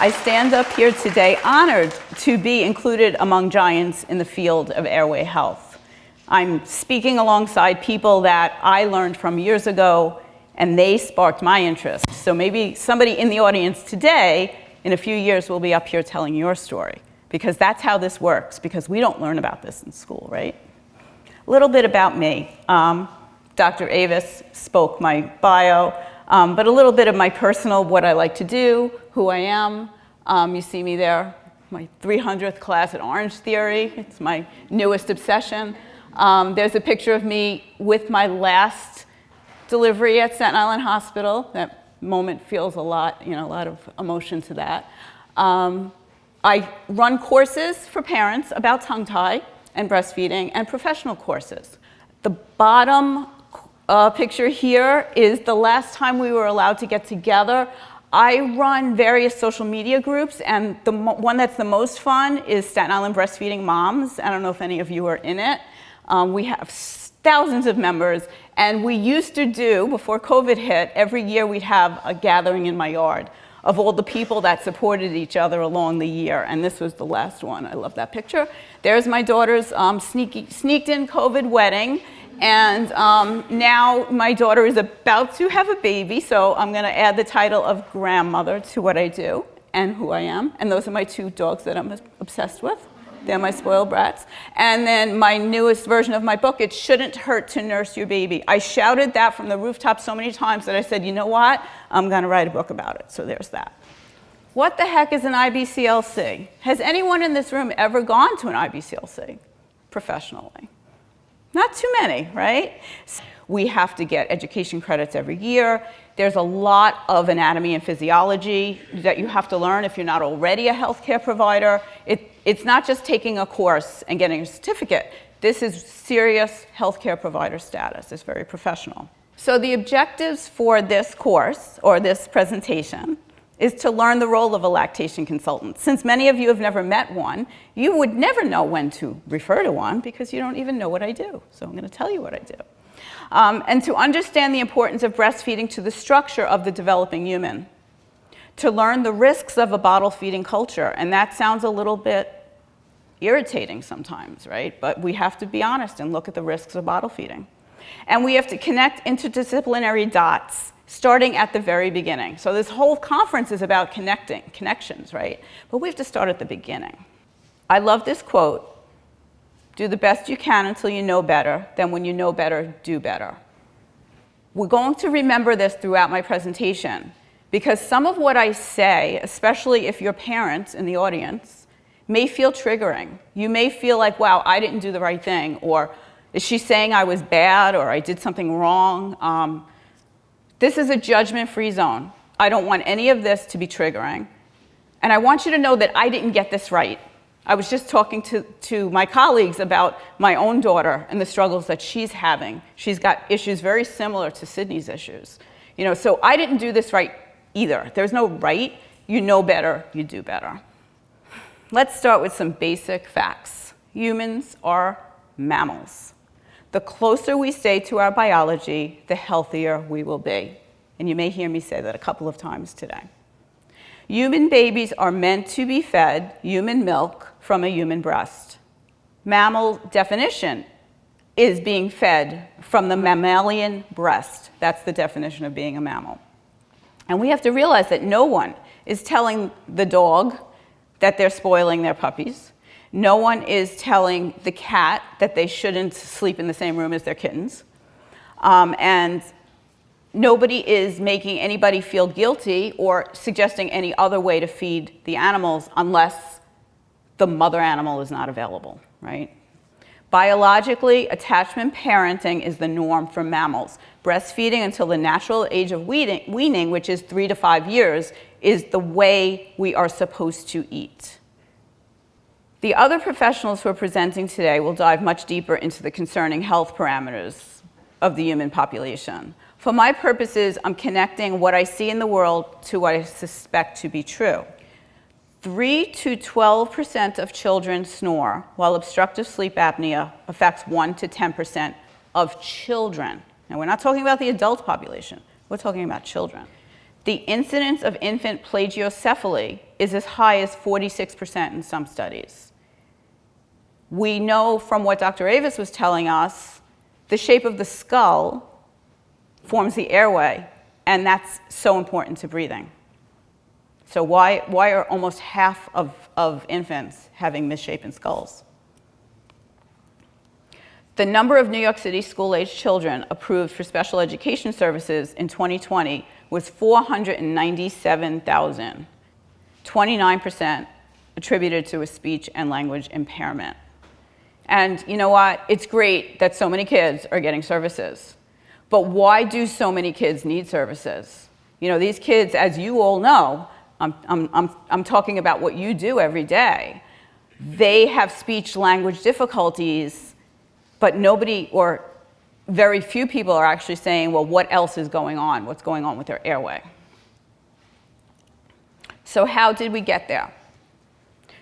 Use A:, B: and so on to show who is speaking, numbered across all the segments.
A: I stand up here today honored to be included among giants in the field of airway health. I'm speaking alongside people that I learned from years ago, and they sparked my interest. So maybe somebody in the audience today, in a few years, will be up here telling your story, because that's how this works, because we don't learn about this in school, right? A little bit about me. Dr. Avis spoke my bio, but a little bit of my personal, what I like to do, who I am. You see me there, my 300th class at Orange Theory. It's my newest obsession. There's a picture of me with my last delivery at Staten Island Hospital. That moment feels a lot, a lot of emotion to that. I run courses for parents about tongue tie and breastfeeding and professional courses. The bottom picture here is the last time we were allowed to get together. I run various social media groups, and the one that's the most fun is Staten Island Breastfeeding Moms. I don't know if any of you are in it. We have thousands of members, and we used to do, before COVID hit, every year we'd have a gathering in my yard of all the people that supported each other along the year, and this was the last one. I love that picture. There's my daughter's sneaked in COVID wedding, and now my daughter is about to have a baby, so I'm gonna add the title of grandmother to what I do and who I am, and those are my two dogs that I'm obsessed with. They're my spoiled brats. And then my newest version of my book, It Shouldn't Hurt to Nurse Your Baby. I shouted that from the rooftop so many times that I said, you know what? I'm gonna write a book about it, so there's that. What the heck is an IBCLC? Has anyone in this room ever gone to an IBCLC professionally? Not too many, right? We have to get education credits every year. There's a lot of anatomy and physiology that you have to learn if you're not already a healthcare provider. It's not just taking a course and getting a certificate. This is serious healthcare provider status. It's very professional. So the objectives for this course, or this presentation, is to learn the role of a lactation consultant. Since many of you have never met one, you would never know when to refer to one because you don't even know what I do. So I'm gonna tell you what I do. And to understand the importance of breastfeeding to the structure of the developing human. To learn the risks of a bottle feeding culture, and that sounds a little bit irritating sometimes, right? But we have to be honest and look at the risks of bottle feeding. And we have to connect interdisciplinary dots, starting at the very beginning. So this whole conference is about connections, right? But we have to start at the beginning. I love this quote: do the best you can until you know better, then when you know better, do better. We're going to remember this throughout my presentation, because some of what I say, especially if you're parents in the audience, may feel triggering. You may feel like, wow, I didn't do the right thing, or is she saying I was bad, or I did something wrong? This is a judgment-free zone. I don't want any of this to be triggering. And I want you to know that I didn't get this right. I was just talking to my colleagues about my own daughter and the struggles that she's having. She's got issues very similar to Sydney's issues. So I didn't do this right either. There's no right. You know better, you do better. Let's start with some basic facts. Humans are mammals. The closer we stay to our biology, the healthier we will be. And you may hear me say that a couple of times today. Human babies are meant to be fed human milk from a human breast. Mammal definition is being fed from the mammalian breast. That's the definition of being a mammal. And we have to realize that no one is telling the dog that they're spoiling their puppies. No one is telling the cat that they shouldn't sleep in the same room as their kittens. And nobody is making anybody feel guilty or suggesting any other way to feed the animals unless the mother animal is not available, right? Biologically, attachment parenting is the norm for mammals. Breastfeeding until the natural age of weaning, which is 3 to 5 years, is the way we are supposed to eat. The other professionals who are presenting today will dive much deeper into the concerning health parameters of the human population. For my purposes, I'm connecting what I see in the world to what I suspect to be true. 3 to 12% of children snore, while obstructive sleep apnea affects 1 to 10% of children. Now, we're not talking about the adult population. We're talking about children. the incidence of infant plagiocephaly is as high as 46% in some studies. We know from what Dr. Avis was telling us, the shape of the skull forms the airway, and that's so important to breathing. So why are almost half of infants having misshapen skulls? The number of New York City school-aged children approved for special education services in 2020 was 497,000, 29% attributed to a speech and language impairment. And you know what? It's great that so many kids are getting services. But why do so many kids need services? You know, these kids, as you all know, I'm talking about what you do every day. They have speech language difficulties, but nobody or very few people are actually saying, well, what else is going on? What's going on with their airway? So how did we get there?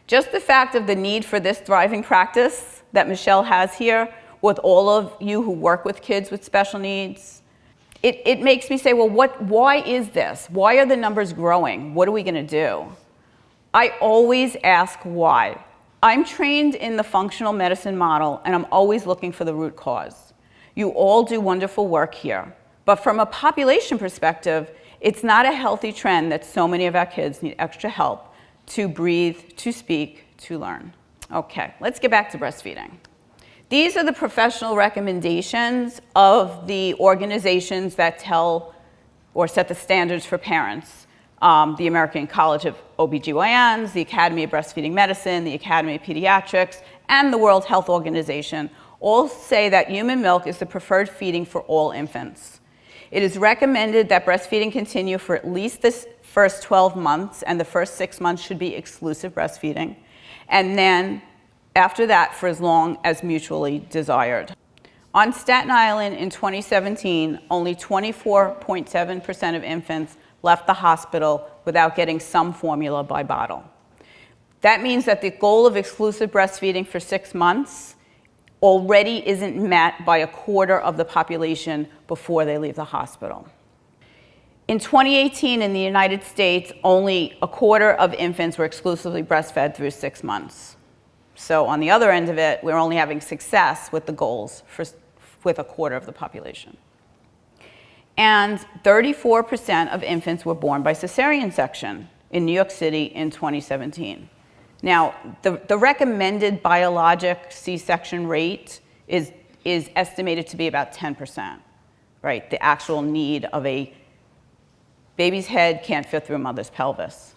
A: Just the fact of the need for this thriving practice that Michelle has here with all of you who work with kids with special needs, it makes me say, well, why is this? Why are the numbers growing? What are we going to do? I always ask why. I'm trained in the functional medicine model, and I'm always looking for the root cause. You all do wonderful work here. But from a population perspective, it's not a healthy trend that so many of our kids need extra help to breathe, to speak, to learn. Okay, let's get back to breastfeeding. These are the professional recommendations of the organizations that tell or set the standards for parents. The American College of OBGYNs, the Academy of Breastfeeding Medicine, the Academy of Pediatrics, and the World Health Organization all say that human milk is the preferred feeding for all infants. It is recommended that breastfeeding continue for at least the first 12 months, and the first 6 months should be exclusive breastfeeding, and then after that for as long as mutually desired. On Staten Island in 2017, only 24.7% of infants left the hospital without getting some formula by bottle. That means that the goal of exclusive breastfeeding for 6 months already isn't met by a quarter of the population before they leave the hospital. In 2018 in the United States, only a quarter of infants were exclusively breastfed through 6 months. So on the other end of it, we're only having success with the goals with a quarter of the population. And 34% of infants were born by cesarean section in New York City in 2017. Now, the recommended biologic C-section rate is estimated to be about 10%, right? The actual need of a baby's head can't fit through a mother's pelvis.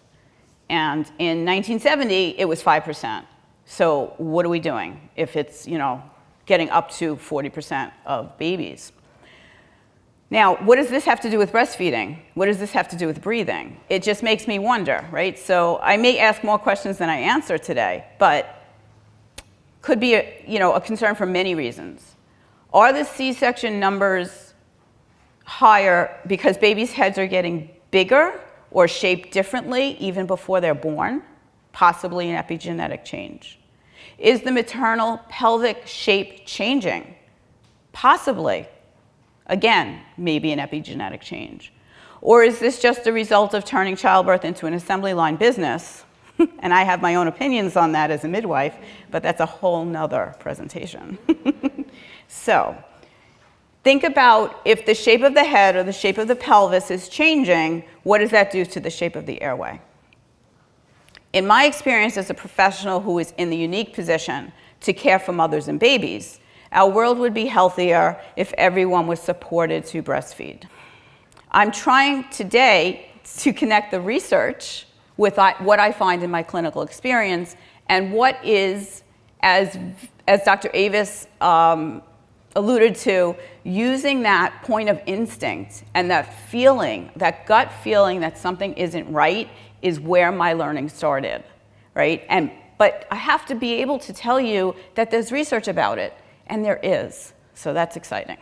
A: And in 1970, it was 5%. So what are we doing if it's, getting up to 40% of babies? Now, what does this have to do with breastfeeding? What does this have to do with breathing? It just makes me wonder, right? So I may ask more questions than I answer today, but could be a concern for many reasons. Are the C-section numbers higher because babies' heads are getting bigger or shaped differently even before they're born? Possibly an epigenetic change. Is the maternal pelvic shape changing? Possibly. Again, maybe an epigenetic change. Or is this just a result of turning childbirth into an assembly line business? And I have my own opinions on that as a midwife, but that's a whole nother presentation. So, think about if the shape of the head or the shape of the pelvis is changing, what does that do to the shape of the airway? In my experience as a professional who is in the unique position to care for mothers and babies, our world would be healthier if everyone was supported to breastfeed. I'm trying today to connect the research with what I find in my clinical experience and what is, as Dr. Avis alluded to, using that point of instinct and that feeling, that gut feeling that something isn't right is where my learning started, right? But I have to be able to tell you that there's research about it, and there is, so that's exciting.